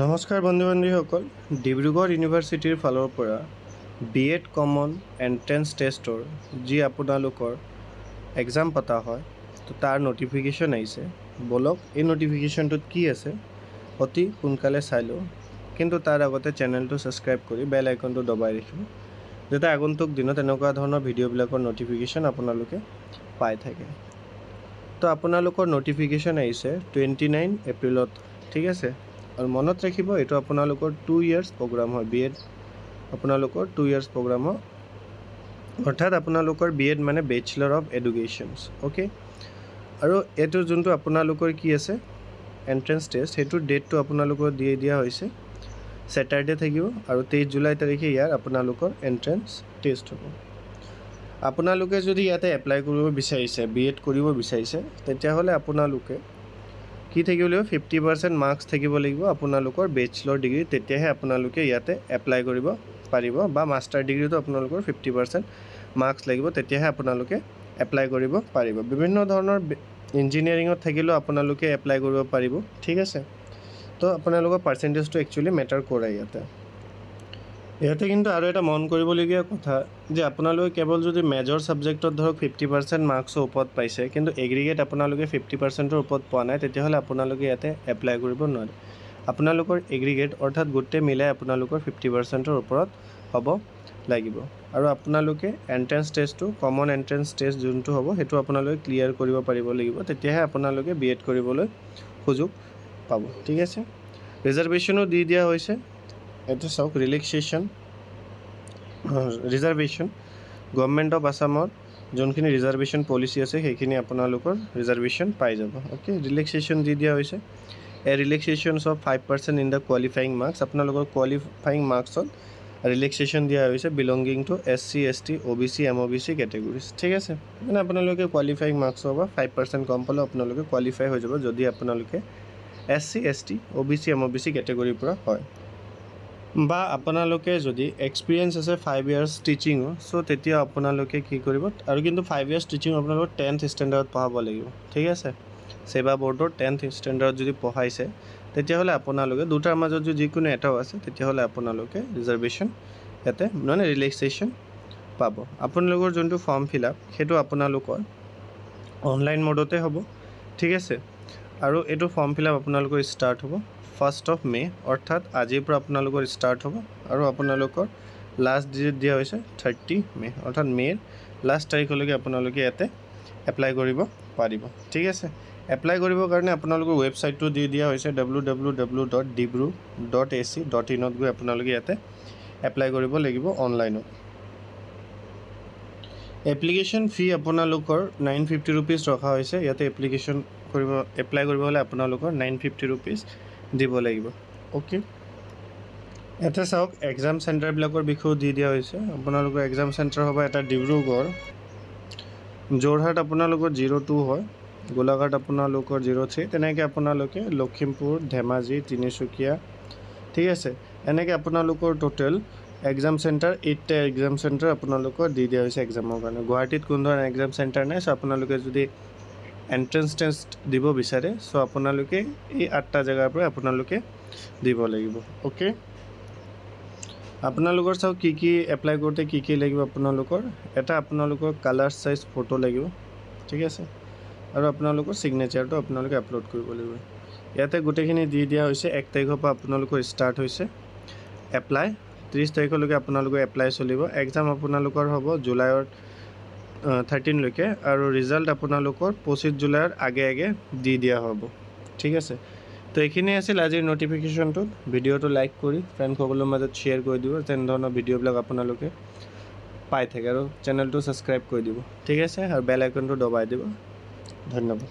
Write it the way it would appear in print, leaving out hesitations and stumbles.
নমস্কাৰ বন্ধু বান্ধৱীসকল, ডিব্ৰুগড় ইউনিভাৰ্চিটিৰ ফালৰ পৰা B.Ed কমন এণ্ট্ৰেন্স টেষ্টৰ যি আপোনালোকৰ এক্সাম পতা হয়, তো তাৰ নটিফিকেশ্যন আহিছে। বলক এই নটিফিকেশ্যনটোত কি আছে অতি সোনকালে চাই লওঁ, কিন্তু তাৰ আগতে চেনেলটো ছাবস্ক্ৰাইব কৰি বেল আইকনটো দবাই ৰাখিব, যাতে আগন্তুক দিনত এনেকুৱা ধৰণৰ ভিডিঅ'বিলাকৰ নটিফিকেশ্যন আপোনালোকে পাই থাকে। তো আপোনালোকৰ নটিফিকেশ্যন আহিছে 29 এপ্ৰিলত, ঠিক আছে। আৰু মনত ৰাখিব, এইটো আপোনালোকৰ 2 ইয়াৰ্ছ প্ৰগ্ৰাম হয়। B.Ed আপোনালোকৰ 2 ইয়াৰ্ছ প্ৰগ্ৰাম হয়, অৰ্থাৎ আপোনালোকৰ B.Ed মানে বেচেলৰ অফ এডুকেশ্যনছ, অ'কে। আৰু এইটো যোনটো আপোনালোকৰ কি আছে এণ্ট্ৰেন্স টেষ্ট, সেইটোৰ ডেটটো আপোনালোকৰ দিয়া হৈছে ছেটাৰডে থাকিব, আৰু 23 জুলাই তাৰিখে ইয়াৰ আপোনালোকৰ এণ্ট্ৰেন্স টেষ্ট হ'ব। আপোনালোকে যদি ইয়াতে এপ্লাই কৰিব বিচাৰিছে, B.Ed কৰিব বিচাৰিছে, তেতিয়াহ'লে আপোনালোকে কি থাকিব লাগিব, 50% মাৰ্কছ থাকিব লাগিব আপোনালোকৰ বেচেলৰ ডিগ্ৰী, তেতিয়াহে আপোনালোকে ইয়াতে এপ্লাই কৰিব পাৰিব। বা মাষ্টাৰ ডিগ্ৰীটো আপোনালোকৰ 50% মাৰ্কছ লাগিব, তেতিয়াহে আপোনালোকে এপ্লাই কৰিব পাৰিব। বিভিন্ন ধৰণৰ ইঞ্জিনিয়াৰিঙত থাকিলেও আপোনালোকে এপ্লাই কৰিব পাৰিব, ঠিক আছে। তো আপোনালোকৰ পাৰ্চেণ্টেজটো একচুৱেলি মেটাৰ কৰে ইয়াতে কিন্তু আৰু এটা মন কৰিবলগীয়া কথা যে আপোনালোকে কেৱল যদি মেজৰ ছাবজেক্টত ধৰক 50% মাৰ্কছৰ ওপৰত পাইছে, কিন্তু এগ্ৰিগেট আপোনালোকে 50%ৰ ওপৰত পোৱা নাই, তেতিয়াহ'লে আপোনালোকে ইয়াতে এপ্লাই কৰিব নোৱাৰে। আপোনালোকৰ এগ্ৰিগেট অৰ্থাৎ গোটেই মিলাই আপোনালোকৰ 50%ৰ ওপৰত হ'ব লাগিব। আৰু আপোনালোকে এণ্ট্ৰেন্স টেষ্টটো কমন এণ্ট্ৰেন্স টেষ্ট যোনটো হ'ব, সেইটো আপোনালোকে ক্লিয়াৰ কৰিব পাৰিব লাগিব, তেতিয়াহে আপোনালোকে B.Ed কৰিবলৈ সুযোগ পাব, ঠিক আছে। ৰিজাৰ্ভেশ্যনো দি দিয়া হৈছে। এইটো চাওক, ৰিজাৰ্ভেশ্যন গভৰ্ণমেণ্ট অফ আছামৰ যোনখিনি ৰিজাৰ্ভেশ্যন পলিচি আছে, সেইখিনি আপোনালোকৰ ৰিজাৰ্ভেশ্যন পাই যাব, অ'কে। ৰিলেক্সেশ্যন দি দিয়া হৈছে, relaxations of 5% in the qualifying marks. আপোনালোকৰ কোৱালিফাইং মাৰ্কছত ৰিলেক্সেশ্যন দিয়া হৈছে belonging to SC ST OBC MOBC categories, ঠিক আছে। মানে আপোনালোকে কোৱালিফাইং মাৰ্কছৰ পৰা 5% কম পালেও আপোনালোকে কোৱালিফাই হৈ যাব, যদি আপোনালোকে SC ST OBC MOBC কেটেগৰীৰ পৰা হয়। বা আপোনালোকে যদি এক্সপিৰিয়েঞ্চ আছে 5 ইয়াৰ্ছ টিচিঙৰ, চ' তেতিয়া আপোনালোকে কি কৰিব, আৰু কিন্তু 5 ইয়াৰ্ছ টিচিং আপোনালোকৰ 10th ষ্টেণ্ডাৰ্ডত পঢ়াব লাগিব, ঠিক আছে। ছেবা বৰ্ডৰ 10th ষ্টেণ্ডাৰ্ডত যদি পঢ়াইছে, তেতিয়াহ'লে আপোনালোকে দুটাৰ মাজত যদি যিকোনো এটাও আছে, তেতিয়াহ'লে আপোনালোকে ৰিজাৰ্ভেশ্যন ইয়াতে মানে ৰিলেক্সেশ্যন পাব। আপোনালোকৰ যোনটো ফৰ্ম ফিল আপ, সেইটো আপোনালোকৰ অনলাইন মোডতে হ'ব, ঠিক আছে। আৰু এইটো ফৰ্ম ফিল আপ আপোনালোকৰ ষ্টাৰ্ট হ'ব 1st of May, অৰ্থাৎ আজিৰ পৰা আপোনালোকৰ ষ্টাৰ্ট হ'ব। আৰু আপোনালোকৰ লাষ্ট ডেট দিয়া হৈছে 30 May, অৰ্থাৎ মে'ৰ লাষ্ট তাৰিখলৈকে আপোনালোকে ইয়াতে এপ্লাই কৰিব পাৰিব, ঠিক আছে। এপ্লাই কৰিবৰ কাৰণে আপোনালোকৰ ৱেবছাইটটো দি দিয়া হৈছে www.dibru.ac.in ত গৈ আপোনালোকে ইয়াতে এপ্লাই কৰিব লাগিব অনলাইনত। এপ্লিকেশ্যন ফি আপোনালোকৰ 950 ৰুপিজ ৰখা হৈছে। ইয়াতে এপ্লাই কৰিব হ'লে আপোনালোকৰ 950 ৰুপিজ দিব লাগিব, অ'কে। ইয়াতে চাওক, এক্সাম চেণ্টাৰবিলাকৰ বিষয়েও দি দিয়া হৈছে। আপোনালোকৰ এক্সাম চেণ্টাৰ হ'ব এটা ডিব্ৰুগড়, যোৰহাট আপোনালোকৰ 02 হয়, গোলাঘাট আপোনালোকৰ 03, তেনেকৈ আপোনালোকে লখিমপুৰ, ধেমাজি, তিনিচুকীয়া, ঠিক আছে। এনেকৈ আপোনালোকৰ টোটেল এক্সাম চেণ্টাৰ 8টা এক্সাম চেণ্টাৰ আপোনালোকৰ দি দিয়া হৈছে এক্সামৰ কাৰণে। গুৱাহাটীত কোনো ধৰণৰ এক্সাম চেণ্টাৰ নাই, চ' আপোনালোকে যদি এণ্ট্ৰেন্স টেষ্ট দিব বিচাৰে, চ' আপোনালোকে এই 8টা জেগাৰ পৰা আপোনালোকে দিব লাগিব, অ'কে। আপোনালোকৰ চাওক কি কি এপ্লাই কৰোঁতে কি কি লাগিব। আপোনালোকৰ কালাৰ চাইজ ফটো লাগিব, ঠিক আছে। আৰু আপোনালোকৰ ছিগনেচাৰটো আপোনালোকে আপলোড কৰিব লাগিব। ইয়াতে গোটেইখিনি দি দিয়া হৈছে। 1 তাৰিখৰ পৰা আপোনালোকৰ ষ্টাৰ্ট হৈছে এপ্লাই, 30 তাৰিখলৈকে আপোনালোকৰ এপ্লাই চলিব। এক্সাম আপোনালোকৰ হ'ব জুলাইৰ 13লৈকে, আৰু ৰিজাল্ট আপোনালোকৰ 25 জুলাইৰ আগে দি দিয়া হ'ব, ঠিক আছে। তো এইখিনি আছিল আজিৰ নটিফিকেশ্যনটোত। ভিডিঅ'টো লাইক কৰি ফ্ৰেণ্ডসকলৰ মাজত শ্বেয়াৰ কৰি দিব, তেনেধৰণৰ ভিডিঅ'বিলাক আপোনালোকে পাই থাকে, আৰু চেনেলটো ছাবস্ক্ৰাইব কৰি দিব, ঠিক আছে। আৰু বেল আইকনটো দবাই দিব। ধন্যবাদ।